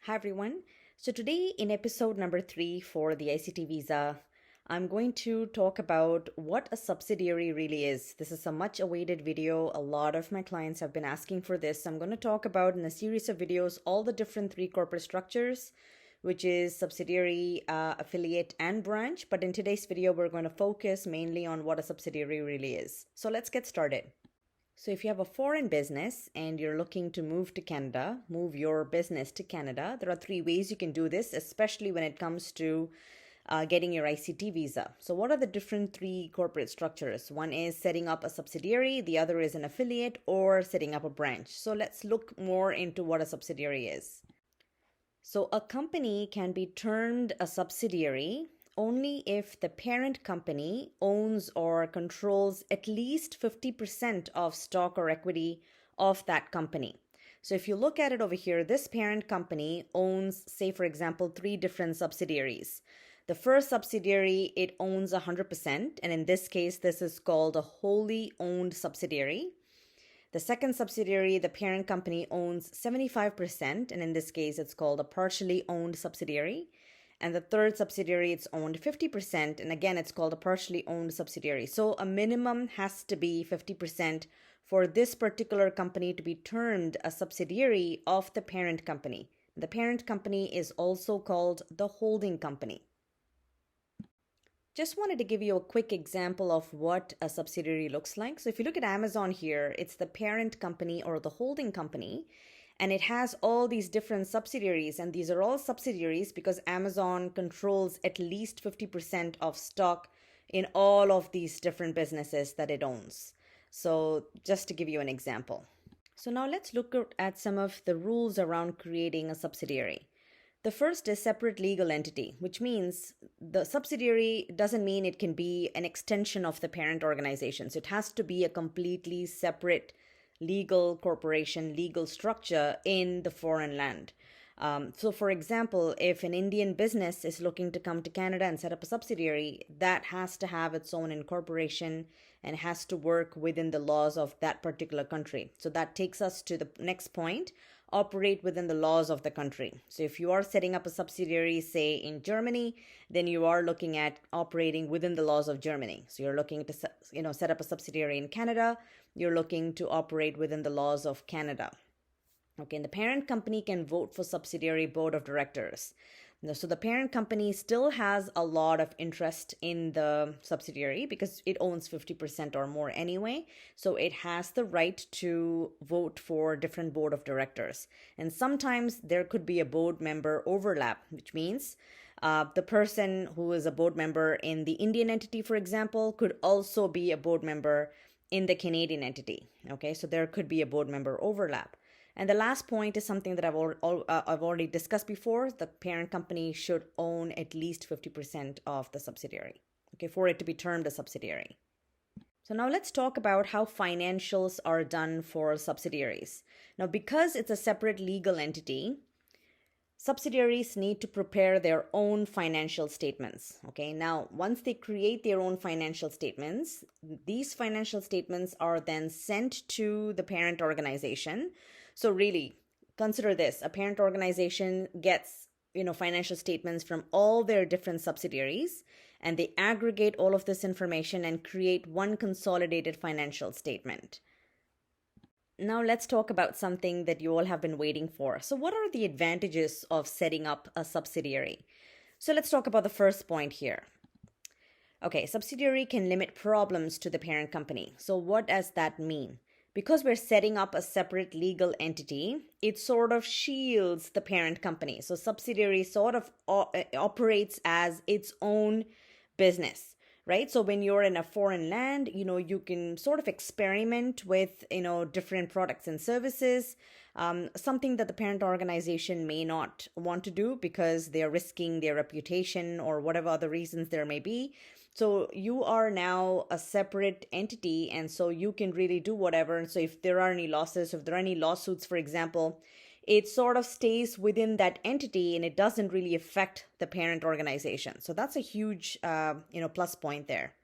Hi everyone. So today in episode number 3 for the ICT visa, I'm going to talk about what a subsidiary really is. This is a much awaited video. A lot of my clients have been asking for this. I'm going to talk about in a series of videos all the different three corporate structures, which is subsidiary, affiliate, and branch. But in today's video, we're going to focus mainly on what a subsidiary really is. So let's get started. So if you have a foreign business and you're looking to move to Canada, move your business to Canada, there are three ways you can do this, especially when it comes to getting your ICT visa. So what are the different three corporate structures? One is setting up a subsidiary, the other is an affiliate, or setting up a branch. So let's look more into what a subsidiary is. So a company can be termed a subsidiary only if the parent company owns or controls at least 50% of stock or equity of that company. So if you look at it over here, this parent company owns, say, for example, three different subsidiaries. The first subsidiary, it owns 100%, and in this case, this is called a wholly owned subsidiary. The second subsidiary, the parent company owns 75%, and in this case, it's called a partially owned subsidiary. And the third subsidiary, it's owned 50%, and again, it's called a partially owned subsidiary. So a minimum has to be 50% for this particular company to be termed a subsidiary of the parent company. The parent company is also called the holding company. Just wanted to give you a quick example of what a subsidiary looks like. So if you look at Amazon here, it's the parent company or the holding company. And it has all these different subsidiaries, and these are all subsidiaries because Amazon controls at least 50% of stock in all of these different businesses that it owns. So just to give you an example. So now let's look at some of the rules around creating a subsidiary. The first is separate legal entity, which means the subsidiary doesn't mean it can be an extension of the parent organization. So it has to be a completely separate legal corporation, legal structure in the foreign land. So for example, if an Indian business is looking to come to Canada and set up a subsidiary, that has to have its own incorporation and has to work within the laws of that particular country. So that takes us to the next point, operate within the laws of the country. So if you are setting up a subsidiary, say in Germany, then you are looking at operating within the laws of Germany. So you're looking to set up a subsidiary in Canada, you're looking to operate within the laws of Canada. Okay, and the parent company can vote for subsidiary board of directors. So the parent company still has a lot of interest in the subsidiary because it owns 50% or more anyway. So it has the right to vote for different board of directors. And sometimes there could be a board member overlap, which means the person who is a board member in the Indian entity, for example, could also be a board member in the Canadian entity. Okay, so there could be a board member overlap. And the last point is something that I've already discussed before. The parent company should own at least 50% of the subsidiary, okay, for it to be termed a subsidiary. So now let's talk about how financials are done for subsidiaries. Now, because it's a separate legal entity, subsidiaries need to prepare their own financial statements. Okay, now once they create their own financial statements, these financial statements are then sent to the parent organization. So really, consider this: a parent organization gets, financial statements from all their different subsidiaries, and they aggregate all of this information and create one consolidated financial statement. Now let's talk about something that you all have been waiting for. So what are the advantages of setting up a subsidiary? So let's talk about the first point here. Okay, subsidiary can limit problems to the parent company. So what does that mean? Because we're setting up a separate legal entity, it sort of shields the parent company. So subsidiary sort of operates as its own business, right? So when you're in a foreign land, you can sort of experiment with, different products and services, something that the parent organization may not want to do because they're risking their reputation or whatever other reasons there may be. So you are now a separate entity, and so you can really do whatever. And so if there are any losses, if there are any lawsuits, for example, it sort of stays within that entity and it doesn't really affect the parent organization. So that's a huge, plus point there.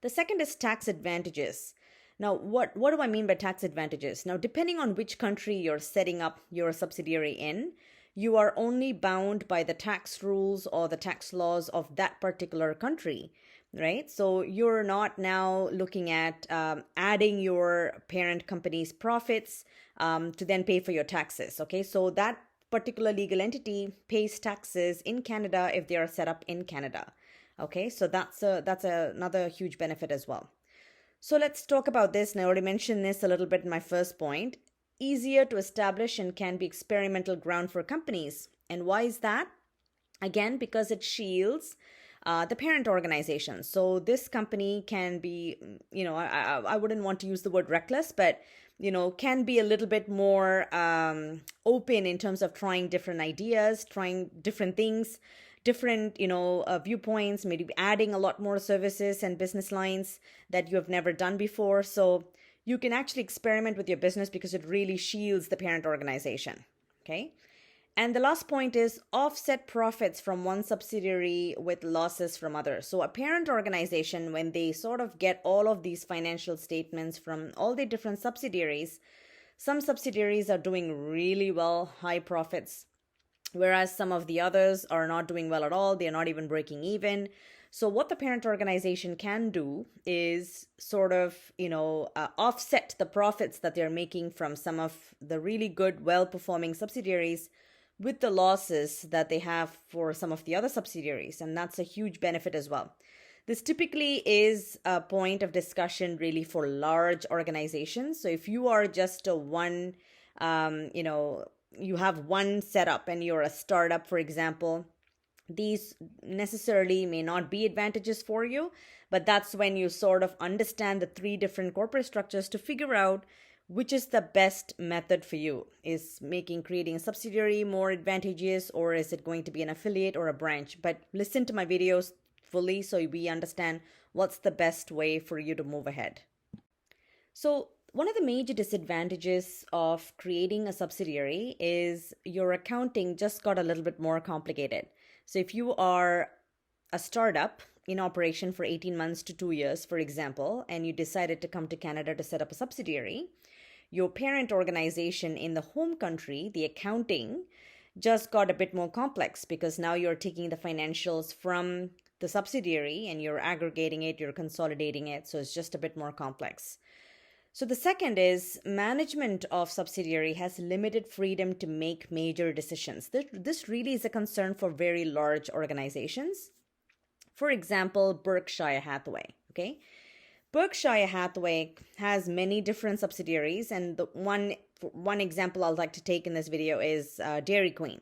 The second is tax advantages. Now, what do I mean by tax advantages? Now, depending on which country you're setting up your subsidiary in, you are only bound by the tax rules or the tax laws of that particular country, right? So you're not now looking at adding your parent company's profits to then pay for your taxes. Okay, so that particular legal entity pays taxes in Canada if they are set up in Canada. Okay, so that's another huge benefit as well. So let's talk about this. And I already mentioned this a little bit in my first point. Easier to establish and can be experimental ground for companies. And why is that? Again, because it shields the parent organization. So this company can be, I wouldn't want to use the word reckless, but, can be a little bit more open in terms of trying different ideas, trying different things, different, viewpoints, maybe adding a lot more services and business lines that you have never done before. So you can actually experiment with your business because it really shields the parent organization. Okay. And the last point is offset profits from one subsidiary with losses from others. So a parent organization, when they sort of get all of these financial statements from all the different subsidiaries, some subsidiaries are doing really well, high profits, whereas some of the others are not doing well at all. They're not even breaking even. So what the parent organization can do is sort of, offset the profits that they're making from some of the really good, well-performing subsidiaries with the losses that they have for some of the other subsidiaries. And that's a huge benefit as well. This typically is a point of discussion really for large organizations. So if you are just a one, you have one setup and you're a startup, for example, these necessarily may not be advantages for you, but that's when you sort of understand the three different corporate structures to figure out which is the best method for you. Is creating a subsidiary more advantageous, or is it going to be an affiliate or a branch? But listen to my videos fully so we understand what's the best way for you to move ahead. So one of the major disadvantages of creating a subsidiary is your accounting just got a little bit more complicated. So if you are a startup in operation for 18 months to 2 years, for example, and you decided to come to Canada to set up a subsidiary, your parent organization in the home country, the accounting just got a bit more complex because now you're taking the financials from the subsidiary and you're aggregating it, you're consolidating it. So it's just a bit more complex. So the second is management of subsidiary has limited freedom to make major decisions. This really is a concern for very large organizations. For example, Berkshire Hathaway, okay? Berkshire Hathaway has many different subsidiaries, and the one example I'd like to take in this video is Dairy Queen.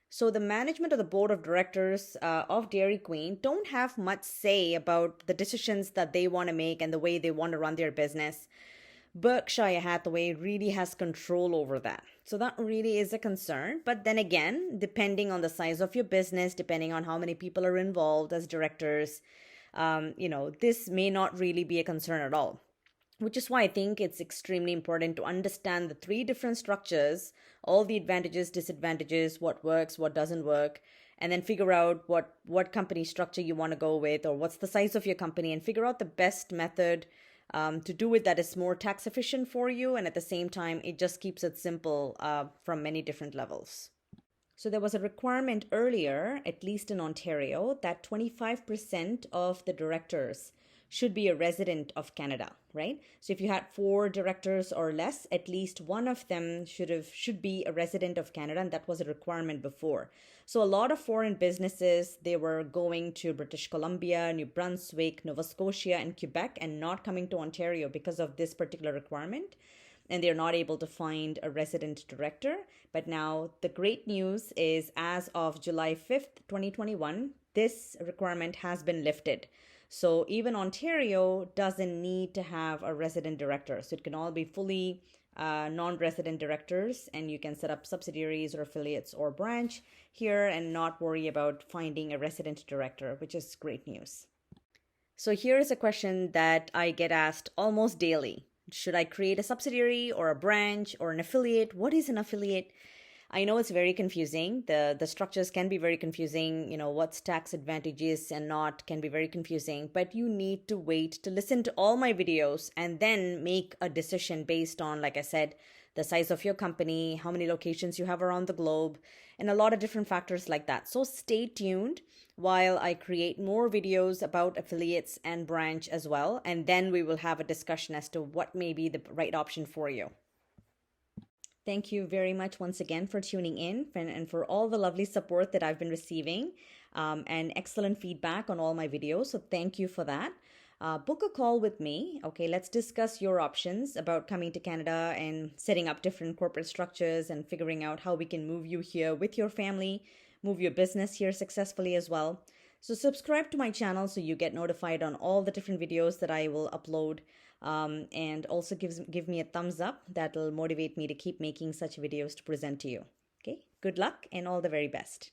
So the management of the board of directors of Dairy Queen don't have much say about the decisions that they want to make and the way they want to run their business. Berkshire Hathaway really has control over that. So that really is a concern. But then again, depending on the size of your business, depending on how many people are involved as directors, this may not really be a concern at all. Which is why I think it's extremely important to understand the three different structures, all the advantages, disadvantages, what works, what doesn't work, and then figure out what company structure you want to go with, or what's the size of your company, and figure out the best method to do it that is more tax efficient for you, and at the same time it just keeps it simple from many different levels. So there was a requirement earlier, at least in Ontario, that 25% of the directors should be a resident of Canada, right? So if you had 4 directors or less, at least one of them should be a resident of Canada, and that was a requirement before. So a lot of foreign businesses, they were going to British Columbia, New Brunswick, Nova Scotia, and Quebec, and not coming to Ontario because of this particular requirement. And they're not able to find a resident director. But now the great news is, as of July 5th, 2021, this requirement has been lifted. So even Ontario doesn't need to have a resident director. So it can all be fully non-resident directors, and you can set up subsidiaries or affiliates or branch here and not worry about finding a resident director, which is great news. So here is a question that I get asked almost daily. Should I create a subsidiary or a branch or an affiliate? What is an affiliate? I know it's very confusing. The structures can be very confusing. What's tax advantages and not can be very confusing. But you need to wait to listen to all my videos and then make a decision based on, like I said, the size of your company, how many locations you have around the globe, and a lot of different factors like that. So stay tuned while I create more videos about affiliates and branch as well. And then we will have a discussion as to what may be the right option for you. Thank you very much once again for tuning in and for all the lovely support that I've been receiving, and excellent feedback on all my videos. So thank you for that. Book a call with me. Okay, let's discuss your options about coming to Canada and setting up different corporate structures and figuring out how we can move you here with your family, move your business here successfully as well. So subscribe to my channel so you get notified on all the different videos that I will upload, and also give me a thumbs up. That'll motivate me to keep making such videos to present to you. Okay, good luck and all the very best.